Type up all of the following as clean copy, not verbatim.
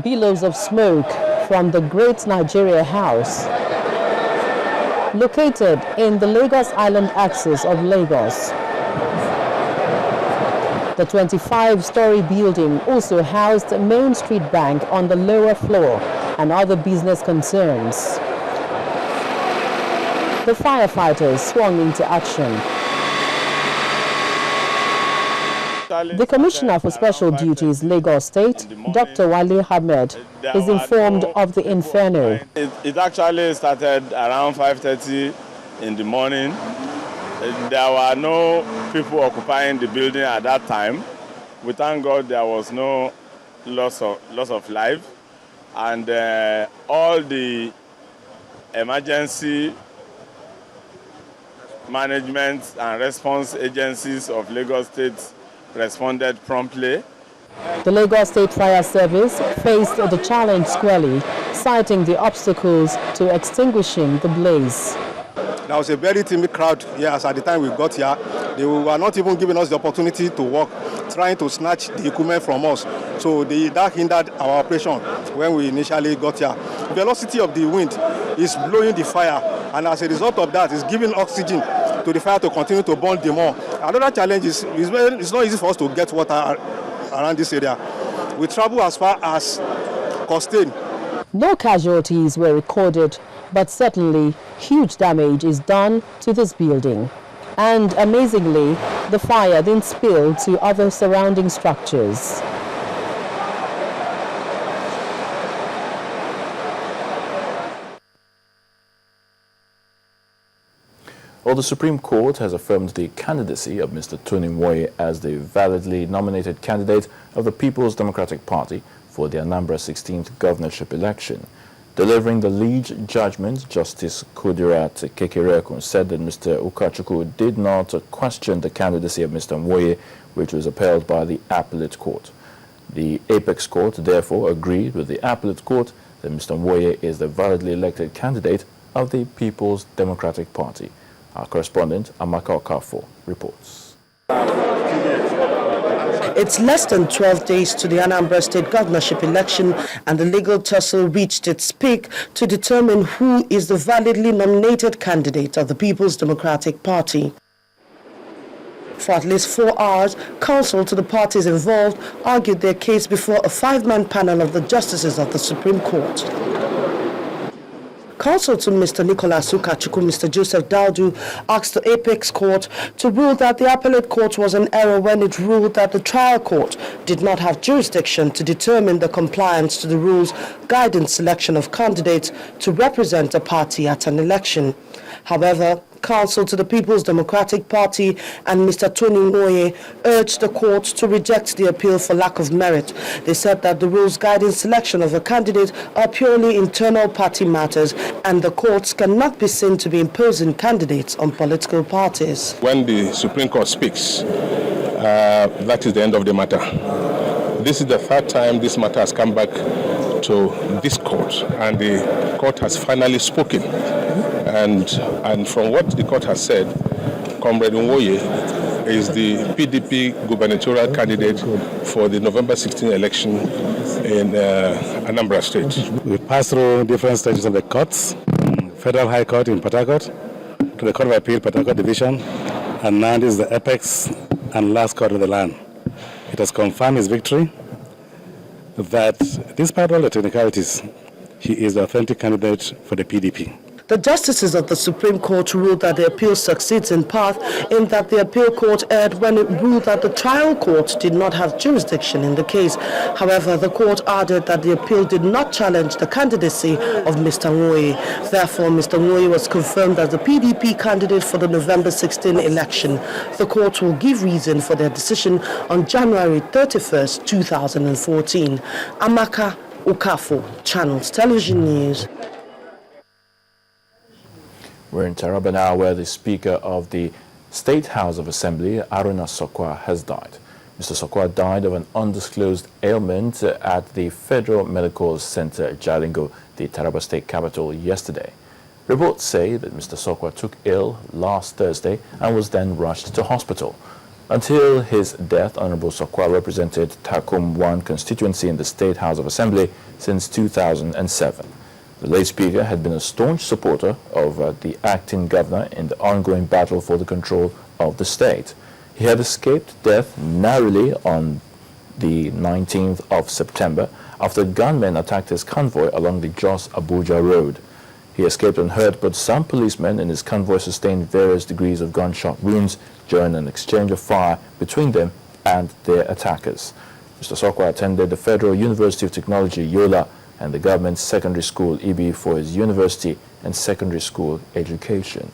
billows of smoke from the Great Nigeria House, located in the Lagos Island axis of Lagos. The 25-story building also housed Main Street Bank on the lower floor and other business concerns. The firefighters swung into action. The Commissioner for Special Duties, Lagos State, Dr. Wale Ahmed, is informed of the inferno. It actually started around 5:30 in the morning. There were no people occupying the building at that time. We thank God there was no loss of life, and all the emergency management and response agencies of Lagos State responded promptly. The Lagos State Fire Service faced the challenge squarely, citing the obstacles to extinguishing the blaze. There was a very timid crowd here as at the time we got here. They were not even giving us the opportunity to walk, trying to snatch the equipment from us. So that hindered our operation when we initially got here. The velocity of the wind is blowing the fire, and as a result of that, it's giving oxygen to the fire to continue to burn the more. Another challenge is it's not easy for us to get water around this area. We travel as far as Costain. No casualties were recorded, but certainly huge damage is done to this building. And amazingly, the fire then spilled to other surrounding structures. Well, the Supreme Court has affirmed the candidacy of Mr. Tony Nwoye as the validly nominated candidate of the People's Democratic Party for the Anambra 16th governorship election. Delivering the lead judgment, Justice Kudirat Kekereekun said that Mr. Ukachukwu did not question the candidacy of Mr. Nwoye, which was upheld by the appellate court. The apex court therefore agreed with the appellate court that Mr. Nwoye is the validly elected candidate of the People's Democratic Party. Our correspondent, Amaka Okafo, reports. It's less than 12 days to the Anambra State governorship election, and the legal tussle reached its peak to determine who is the validly nominated candidate of the People's Democratic Party. For at least 4 hours, counsel to the parties involved argued their case before a 5-man panel of the justices of the Supreme Court. Counsel to Mr. Nicholas Ukachukwu, Mr. Joseph Daudu, asked the apex court to rule that the appellate court was in error when it ruled that the trial court did not have jurisdiction to determine the compliance to the rules guiding selection of candidates to represent a party at an election. However, counsel to the People's Democratic Party and Mr. Tony Nwoye urged the court to reject the appeal for lack of merit. They said that the rules guiding selection of a candidate are purely internal party matters, and the courts cannot be seen to be imposing candidates on political parties. When the Supreme Court speaks, that is the end of the matter. This is the 3rd time this matter has come back to this court, and the court has finally spoken. And from what the court has said, Comrade Nwoye is the PDP gubernatorial candidate for the November 16 election in Anambra State. We passed through different stages of the courts, Federal High Court in Port Harcourt, to the Court of Appeal, Port Harcourt Division, and now this is the apex and last court of the land. It has confirmed his victory, that despite all the technicalities, he is the authentic candidate for the PDP. The justices of the Supreme Court ruled that the appeal succeeds in part in that the appeal court erred when it ruled that the trial court did not have jurisdiction in the case. However, the court added that the appeal did not challenge the candidacy of Mr. Nwoye. Therefore, Mr. Nwoye was confirmed as the PDP candidate for the November 16 election. The court will give reason for their decision on January 31st, 2014. Amaka Okafo, Channels Television News. We're in Taraba now, where the Speaker of the State House of Assembly, Aruna Sokwa, has died. Mr. Sokwa died of an undisclosed ailment at the Federal Medical Center, Jalingo, the Taraba State capital, yesterday. Reports say that Mr. Sokwa took ill last Thursday and was then rushed to hospital. Until his death, Honorable Sokwa represented Takum 1 constituency in the State House of Assembly since 2007. The late speaker had been a staunch supporter of the acting governor in the ongoing battle for the control of the state. He had escaped death narrowly on the 19th of September after gunmen attacked his convoy along the Jos-Abuja road. He escaped unhurt, but some policemen in his convoy sustained various degrees of gunshot wounds during an exchange of fire between them and their attackers. Mr. Sokwa attended the Federal University of Technology, Yola, and the government secondary school, Ibi, for his university and secondary school education.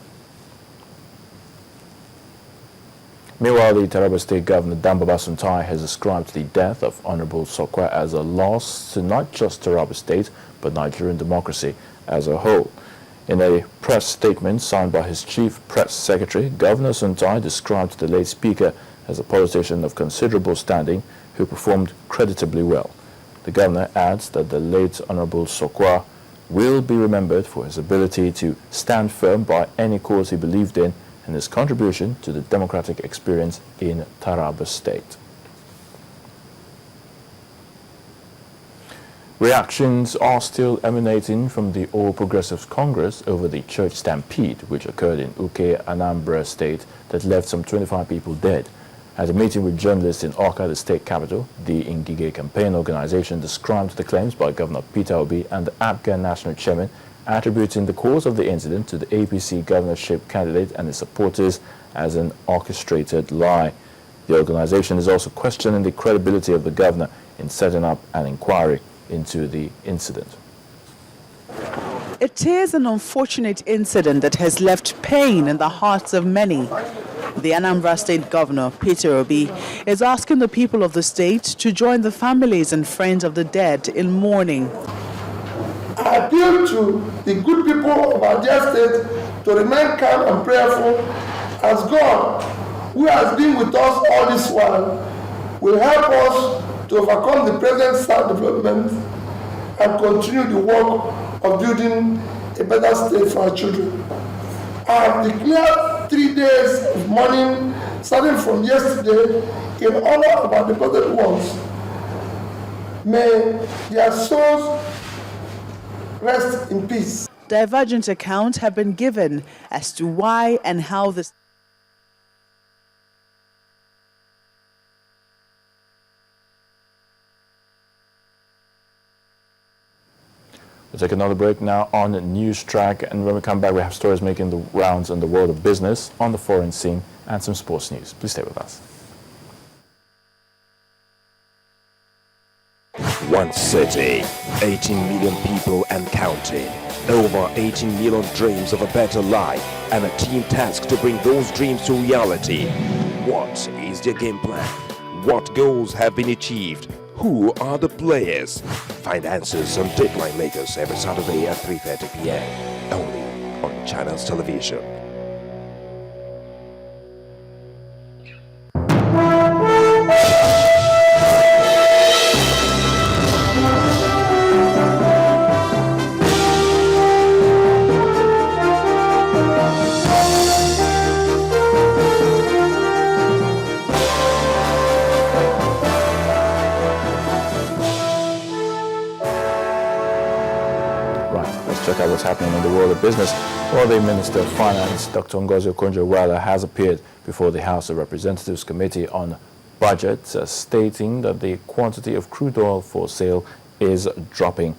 Meanwhile, the Taraba State Governor, Dambaba Suntai, has described the death of Honorable Sokwa as a loss to not just Taraba State, but Nigerian democracy as a whole. In a press statement signed by his chief press secretary, Governor Suntai described the late speaker as a politician of considerable standing who performed creditably well. The governor adds that the late Honorable Sokwa will be remembered for his ability to stand firm by any cause he believed in and his contribution to the democratic experience in Taraba State. Reactions are still emanating from the All Progressives Congress over the church stampede which occurred in Uke, Anambra State that left some 25 people dead. At a meeting with journalists in Awka, the state capital, the Ngige campaign organization described the claims by Governor Peter Obi and the APGA national chairman, attributing the cause of the incident to the APC governorship candidate and his supporters as an orchestrated lie. The organization is also questioning the credibility of the governor in setting up an inquiry into the incident. It is an unfortunate incident that has left pain in the hearts of many. The Anambra State Governor, Peter Obi, is asking the people of the state to join the families and friends of the dead in mourning. I appeal to the good people of our dear state to remain calm and prayerful as God, who has been with us all this while, will help us to overcome the present sad development and continue the work of building a better state for our children. I have declared 3 days of mourning starting from yesterday in honor of our departed ones. May their souls rest in peace. Divergent accounts have been given as to why and how this. We'll take another break now on News Track, and when we come back we have stories making the rounds in the world of business, on the foreign scene, and some sports news. Please stay with us. One city, 18 million people and counting. Over 18 million dreams of a better life, and a team tasked to bring those dreams to reality. What is their game plan? What goals have been achieved? Who are the players? Find answers on Deadline Makers every Saturday at 3:30 p.m. only on Channels Television. Check out what's happening in the world of business. Well, the Minister of Finance, Dr. Ngozi Okonjo-Iweala, has appeared before the House of Representatives Committee on Budget, stating that the quantity of crude oil for sale is dropping.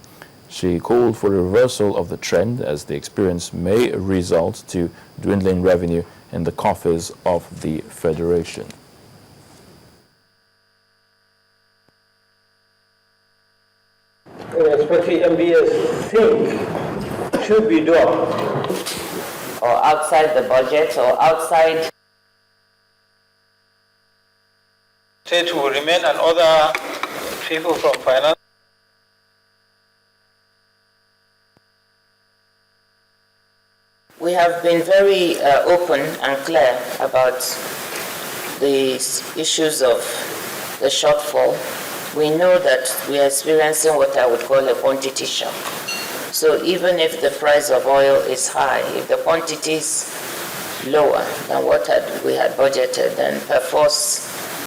She called for a reversal of the trend, as the experience may result to dwindling revenue in the coffers of the Federation. Especially MBS think should be done, or outside the budget, or outside. State will remain, and other people from finance. We have been very open and clear about the issues of the shortfall. We know that we are experiencing what I would call a quantity shock. So even if the price of oil is high, if the quantities lower than what we had budgeted, and perforce